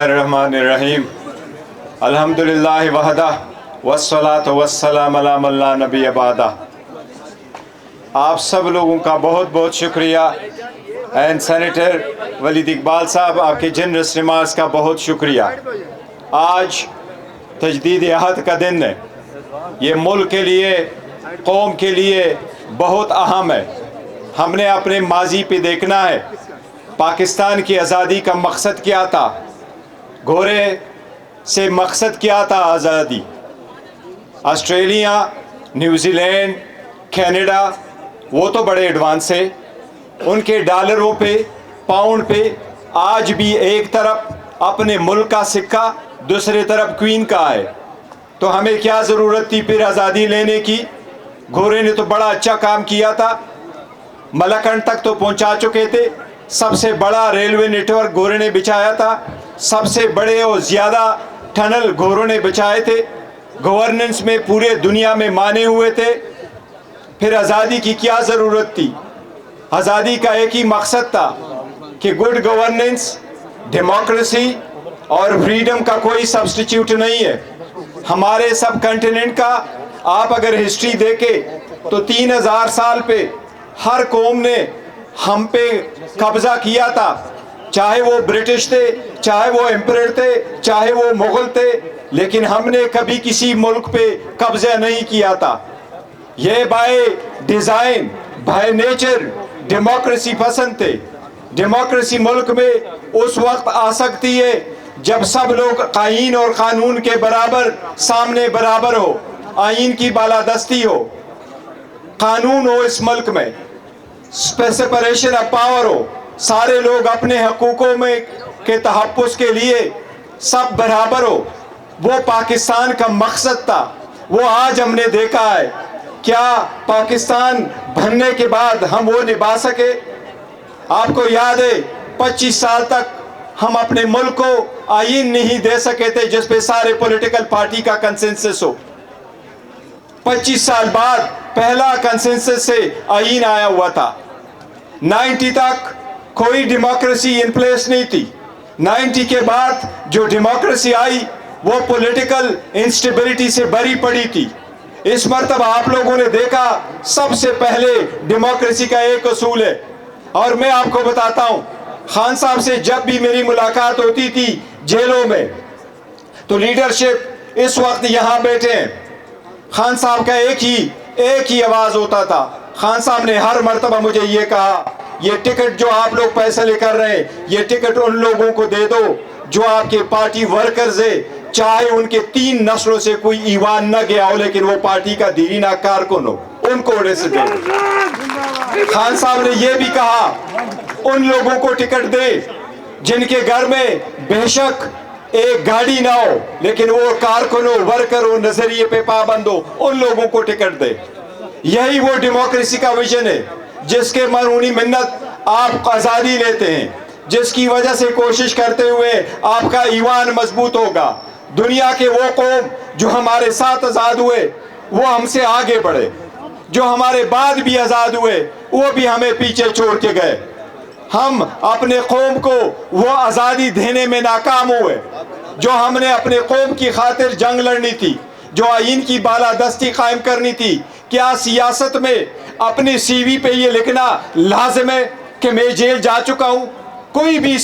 الرحمن الرحیم الحمدللہ وحدہ والصلاة والسلام علی من لا نبی بعدہ. آپ سب لوگوں کا بہت بہت شکریہ. اینڈ سینیٹر ولید اقبال صاحب آپ کے جنرس ریمارکس کا بہت شکریہ. آج تجدید عہد کا دن ہے. یہ ملک کے لیے قوم کے لیے بہت اہم ہے. ہم نے اپنے ماضی پہ دیکھنا ہے. پاکستان کی آزادی کا مقصد کیا تھا؟ گھوڑے سے مقصد کیا تھا آزادی؟ آسٹریلیا، نیوزی لینڈ، کینیڈا وہ تو بڑے ایڈوانس ہے. ان کے ڈالروں پہ، پاؤنڈ پہ آج بھی ایک طرف اپنے ملک کا سکہ، دوسری طرف کوئن کا ہے. تو ہمیں کیا ضرورت تھی پھر آزادی لینے کی؟ گھوڑے نے تو بڑا اچھا کام کیا تھا. ملاکنڈ تک تو پہنچا چکے تھے. سب سے بڑا ریلوے نیٹ ورک گھوڑے نے بچھایا تھا. سب سے بڑے اور زیادہ ٹنل گھوڑوں نے بچھائے تھے. گورننس میں پورے دنیا میں مانے ہوئے تھے. پھر آزادی کی کیا ضرورت تھی؟ آزادی کا ایک ہی مقصد تھا کہ گڈ گورننس، ڈیموکریسی اور فریڈم کا کوئی سبسٹیچیوٹ نہیں ہے. ہمارے سب کنٹیننٹ کا آپ اگر ہسٹری دیکھیں تو 3000 سال پہ ہر قوم نے ہم پہ قبضہ کیا تھا. چاہے وہ برٹش تھے، چاہے وہ امپرر تھے، چاہے وہ مغل تھے، لیکن ہم نے کبھی کسی ملک پہ قبضہ نہیں کیا تھا. یہ by design, by nature democracy پسند تھے. ڈیموکریسی ملک میں اس وقت آ سکتی ہے جب سب لوگ آئین اور قانون کے برابر سامنے برابر ہو، آئین کی بالادستی ہو، قانون ہو اس ملک میں، سپریشن آف پاور ہو، سارے لوگ اپنے حقوقوں میں کے تحفظ کے لیے سب برابر ہو. وہ پاکستان کا مقصد تھا. وہ آج ہم نے دیکھا ہے. کیا پاکستان بننے کے بعد ہم وہ نبھا سکے؟ آپ کو یاد ہے 25 سال تک ہم اپنے ملک کو آئین نہیں دے سکے تھے جس پہ سارے پولیٹیکل پارٹی کا کنسنسس ہو. 25 سال بعد پہلا کنسنسس سے آئین آیا ہوا تھا. 90 تک کوئی ڈیموکریسی ان پلیس نہیں تھی. 90 کے بعد جو ڈیموکریسی آئی وہ پولیٹیکل انسٹیبلٹی سے بری پڑی تھی. اس مرتبہ آپ لوگوں نے دیکھا سب سے پہلے ڈیموکریسی کا ایک اصول ہے. اور میں آپ کو بتاتا ہوں، خان صاحب سے جب بھی میری ملاقات ہوتی تھی جیلوں میں تو لیڈرشپ اس وقت یہاں بیٹھے ہیں، خان صاحب کا ایک ہی آواز ہوتا تھا. خان صاحب نے ہر مرتبہ مجھے یہ کہا، یہ ٹکٹ جو آپ لوگ پیسے لے کر رہے ہیں، یہ ٹکٹ ان لوگوں کو دے دو جو آپ کے پارٹی ورکرز ہیں، چاہے ان کے 3 نسلوں سے کوئی ایوان نہ گیا ہو لیکن وہ پارٹی کا دیرینہ کارکن ہو، ان کو اڑے سے دے. خان صاحب نے یہ بھی کہا ان لوگوں کو ٹکٹ دے جن کے گھر میں بے شک ایک گاڑی نہ ہو لیکن وہ کارکن ہو، ورکر ہو، نظریے پہ پابند ہو، ان لوگوں کو ٹکٹ دے. یہی وہ ڈیموکریسی کا ویژن ہے جس کے مرہونی منت آپ آزادی لیتے ہیں، جس کی وجہ سے کوشش کرتے ہوئے آپ کا ایوان مضبوط ہوگا. دنیا کے وہ قوم جو ہمارے ساتھ آزاد ہوئے وہ ہم سے آگے بڑھے، جو ہمارے بعد بھی آزاد ہوئے وہ بھی ہمیں پیچھے چھوڑ کے گئے. ہم اپنے قوم کو وہ آزادی دینے میں ناکام ہوئے جو ہم نے اپنے قوم کی خاطر جنگ لڑنی تھی، جو آئین کی بالادستی قائم کرنی تھی. کیا سیاست میں اپنی سی وی پہ یہ لکھنا لازم ہے کہ میں جیل جا چکا ہوں؟ کوئی بھی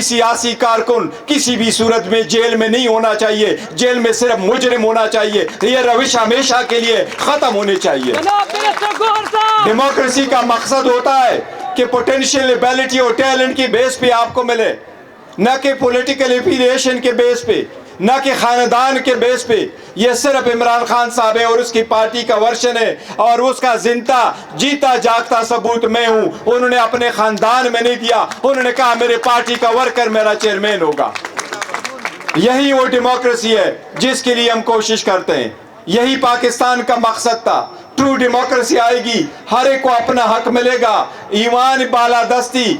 سیاسی کارکن کسی بھی صورت میں جیل میں نہیں ہونا چاہیے. جیل میں صرف مجرم ہونا چاہیے. یہ روش ہمیشہ کے لیے ختم ہونی چاہیے. ڈیموکریسی کا مقصد ہوتا ہے کہ پوٹینشیل ایبلٹی اور ٹیلنٹ کی بیس پہ آپ کو ملے، نہ کہ پولیٹیکل ایفیلیشن کے بیس پہ، نہ کہ خاندان کے بیس پہ. یہ صرف عمران خان صاحب ہے اور اس کی پارٹی کا ورشن ہے اور اس کا زندہ جیتا جاگتا ثبوت میں ہوں. انہوں نے اپنے خاندان میں نہیں دیا، انہوں نے کہا میرے پارٹی کا ورکر میرا چیئرمین ہوگا. یہی وہ ڈیموکریسی ہے جس کے لیے ہم کوشش کرتے ہیں. یہی پاکستان کا مقصد تھا. ٹرو ڈیموکریسی آئے گی، ہر ایک کو اپنا حق ملے گا، ایوان بالادستی،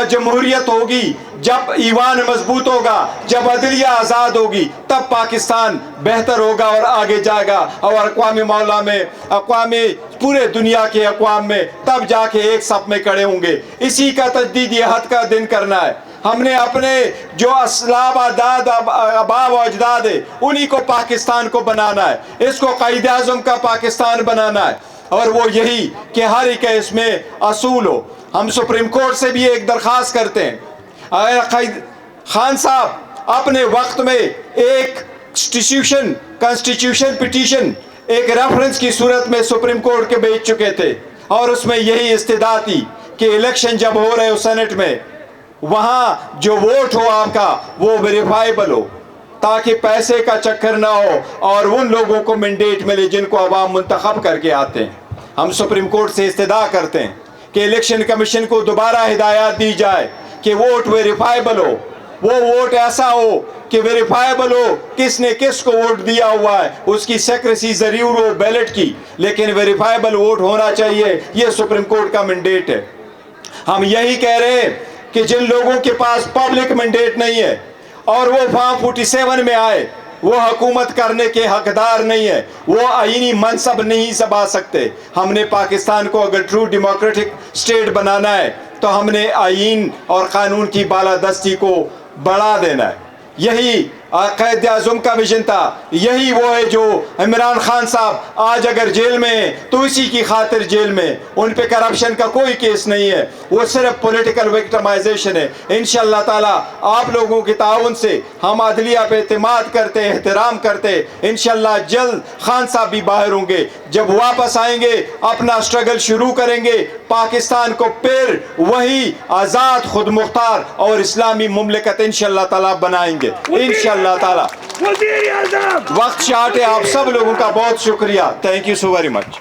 جمہوریت ہوگی. جب ایوان مضبوط ہوگا، جب عدلیہ آزاد ہوگی، تب پاکستان بہتر ہوگا اور آگے جائے گا. اور اقوام مولا میں، پورے دنیا کے اقوام میں تب جا کے ایک صف میں کھڑے ہوں گے. اسی کا تجدید عہد کا دن کرنا ہے. ہم نے اپنے جو اسلاف آبا و اجداد ہے انہی کو پاکستان کو بنانا ہے، اس کو قائد اعظم کا پاکستان بنانا ہے، اور وہ یہی کہ ہر ایک اس میں اصول ہو۔ ہم سپریم کورٹ سے بھی ایک درخواست کرتے ہیں، اگر قائد خان صاحب اپنے وقت میں ایک کنسٹیٹیوشن پٹیشن ایک ریفرنس کی صورت میں سپریم کورٹ کے بھیج چکے تھے، اور اس میں یہی استدعا تھی کہ الیکشن جب ہو رہے ہو سینٹ میں، وہاں جو ووٹ ہو آپ کا وہ ویریفائیبل ہو، تاکہ پیسے کا چکر نہ ہو اور ان لوگوں کو مینڈیٹ ملے جن کو عوام منتخب کر کے آتے ہیں۔ ہم سپریم کورٹ سے استدعا کرتے ہیں کہ الیکشن کمیشن کو دوبارہ ہدایات دی جائے کہ ووٹ ویریفائیبل ہو، وہ ووٹ ایسا ہو کہ ویریفائیبل ہو کس نے کس کو ووٹ دیا ہوا ہے، اس کی سیکریسی ضرور ہو بیلٹ کی، لیکن ویریفائیبل ووٹ ہونا چاہیے، یہ سپریم کورٹ کا مینڈیٹ ہے۔ ہم یہی کہہ رہے ہیں کہ جن لوگوں کے پاس پبلک مینڈیٹ نہیں ہے اور وہ فارم 47 میں آئے، وہ حکومت کرنے کے حقدار نہیں ہے، وہ آئینی منصب نہیں سنبھال سکتے۔ ہم نے پاکستان کو اگر ٹرو ڈیموکریٹک اسٹیٹ بنانا ہے تو ہم نے آئین اور قانون کی بالادستی کو بڑھا دینا ہے۔ یہی قائد اعظم کا ویژن تھا، یہی وہ ہے جو عمران خان صاحب آج اگر جیل میں ہیں تو اسی کی خاطر جیل میں، ان پہ کرپشن کا کوئی کیس نہیں ہے، وہ صرف پولیٹیکل وکٹمائزیشن ہے۔ انشاءاللہ تعالی آپ لوگوں کے تعاون سے ہم عدلیہ پہ اعتماد کرتے، احترام کرتے، انشاءاللہ جلد خان صاحب بھی باہر ہوں گے، جب واپس آئیں گے اپنا سٹرگل شروع کریں گے، پاکستان کو پھر وہی آزاد، خود مختار اور اسلامی مملکت انشاءاللہ تعالی بنائیں گے انشاءاللہ تعالی۔ وقت شارٹ ہے، آپ سب لوگوں کا بہت شکریہ، thank you so very much.